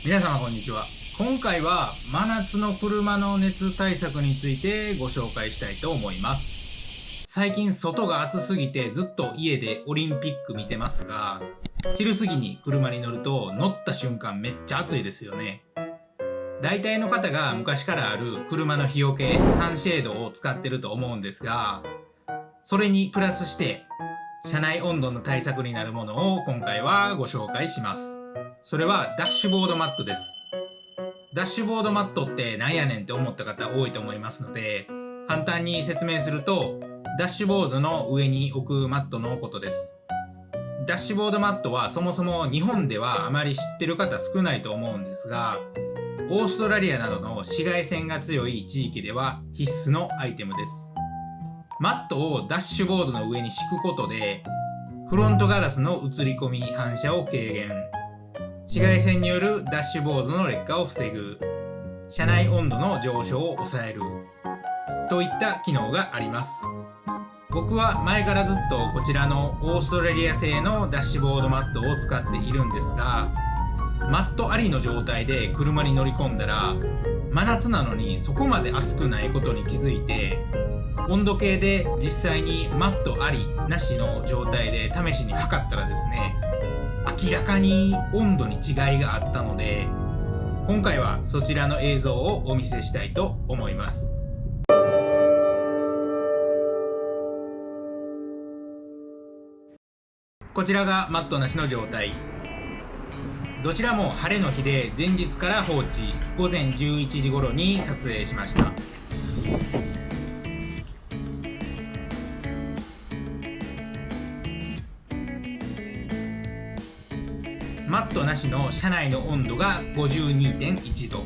皆様こんにちは。今回は真夏の車の熱対策についてご紹介したいと思います。最近外が暑すぎてずっと家でオリンピック見てますが、昼過ぎに車に乗ると乗った瞬間めっちゃ暑いですよね。大体の方が昔からある車の日よけサンシェードを使ってると思うんですが、それにプラスして車内温度の対策になるものを今回はご紹介します。それはダッシュボードマットです。ダッシュボードマットってなんやねんって思った方多いと思いますので、簡単に説明すると、ダッシュボードの上に置くマットのことです。ダッシュボードマットはそもそも日本ではあまり知ってる方少ないと思うんですが、オーストラリアなどの紫外線が強い地域では必須のアイテムです。マットをダッシュボードの上に敷くことで、フロントガラスの映り込み反射を軽減、紫外線によるダッシュボードの劣化を防ぐ、車内温度の上昇を抑えるといった機能があります。僕は前からずっとこちらのオーストラリア製のダッシュボードマットを使っているんですが、マットありの状態で車に乗り込んだら、真夏なのにそこまで暑くないことに気づいて、温度計で実際にマットありなしの状態で試しに測ったらですね、明らかに温度に違いがあったので、今回はそちらの映像をお見せしたいと思います。こちらがマットなしの状態。どちらも晴れの日で前日から放置、午前11時頃に撮影しました。マットなしの車内の温度が 52.1 度、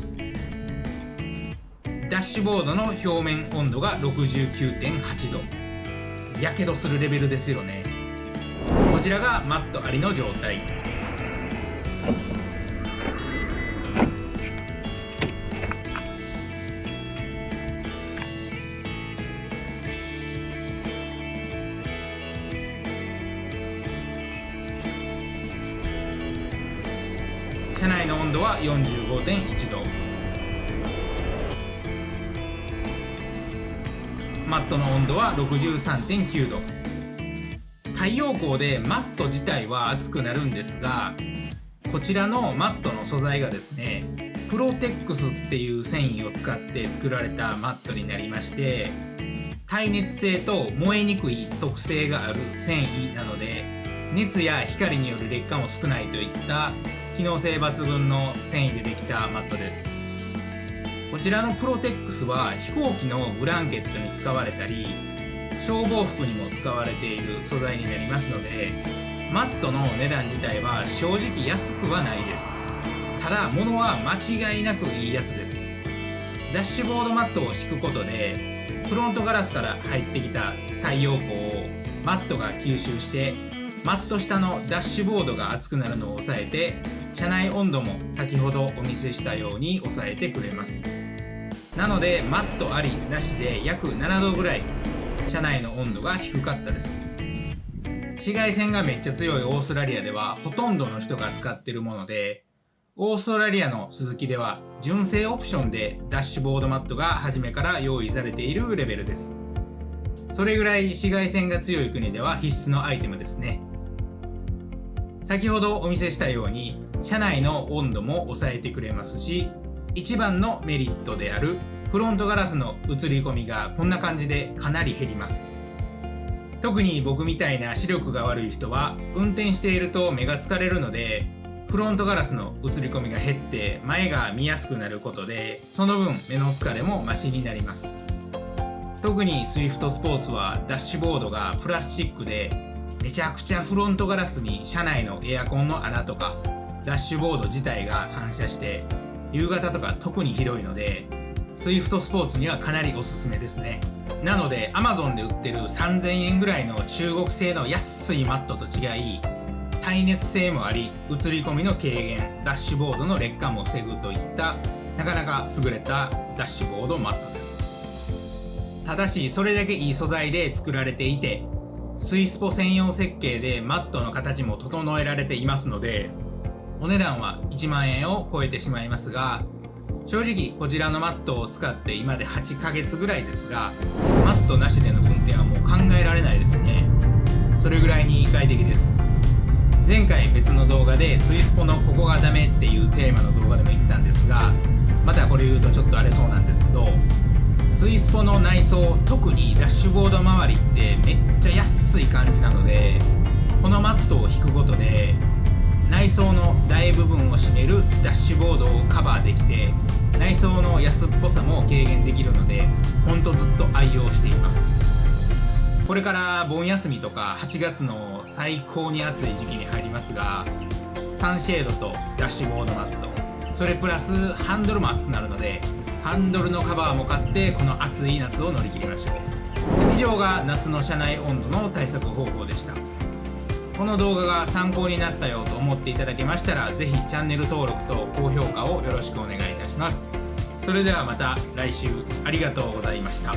ダッシュボードの表面温度が 69.8 度。やけどするレベルですよね。こちらがマットありの状態。車内の温度は 45.1 度、マットの温度は 63.9 度。太陽光でマット自体は熱くなるんですが、こちらのマットの素材がですね、プロテックスっていう繊維を使って作られたマットになりまして、耐熱性と燃えにくい特性がある繊維なので、熱や光による劣化も少ないといった機能性抜群の繊維でできたマットです。こちらのプロテックスは飛行機のブランケットに使われたり、消防服にも使われている素材になりますので、マットの値段自体は正直安くはないです。ただ物は間違いなくいいやつです。ダッシュボードマットを敷くことで、フロントガラスから入ってきた太陽光をマットが吸収して、マット下のダッシュボードが熱くなるのを抑えて、車内温度も先ほどお見せしたように抑えてくれます。なのでマットありなしで約7度ぐらい車内の温度が低かったです。紫外線がめっちゃ強いオーストラリアではほとんどの人が使ってるもので、オーストラリアのスズキでは純正オプションでダッシュボードマットが初めから用意されているレベルです。それぐらい紫外線が強い国では必須のアイテムですね。先ほどお見せしたように車内の温度も抑えてくれますし、一番のメリットであるフロントガラスの映り込みがこんな感じでかなり減ります。特に僕みたいな視力が悪い人は運転していると目が疲れるので、フロントガラスの映り込みが減って前が見やすくなることで、その分目の疲れもマシになります。特にスイフトスポーツはダッシュボードがプラスチックで、めちゃくちゃフロントガラスに車内のエアコンの穴とかダッシュボード自体が反射して、夕方とか特に広いので、スイフトスポーツにはかなりおすすめですね。なので Amazon で売ってる3000円ぐらいの中国製の安いマットと違い、耐熱性もあり、映り込みの軽減、ダッシュボードの劣化も防ぐといったなかなか優れたダッシュボードマットです。ただしそれだけいい素材で作られていて、スイスポ専用設計でマットの形も整えられていますので、お値段は1万円を超えてしまいますが、正直こちらのマットを使って今で8ヶ月ぐらいですが、マットなしでの運転はもう考えられないですね。それぐらいに快適です。前回別の動画でスイスポのここがダメっていうテーマの動画でも言ったんですが、またこれ言うとちょっと荒れそうなんですけど、スイスポの内装、特にダッシュボード周りってめっちゃ安い感じなので、このマットを引くことで内装の大部分を占めるダッシュボードをカバーできて、内装の安っぽさも軽減できるので、ほんとずっと愛用しています。これから盆休みとか8月の最高に暑い時期に入りますが、サンシェードとダッシュボードマット、それプラスハンドルも熱くなるので、ハンドルのカバーも買ってこの暑い夏を乗り切りましょう。以上が夏の車内温度の対策方法でした。この動画が参考になったよと思っていただけましたら、ぜひチャンネル登録と高評価をよろしくお願いいたします。それではまた来週、ありがとうございました。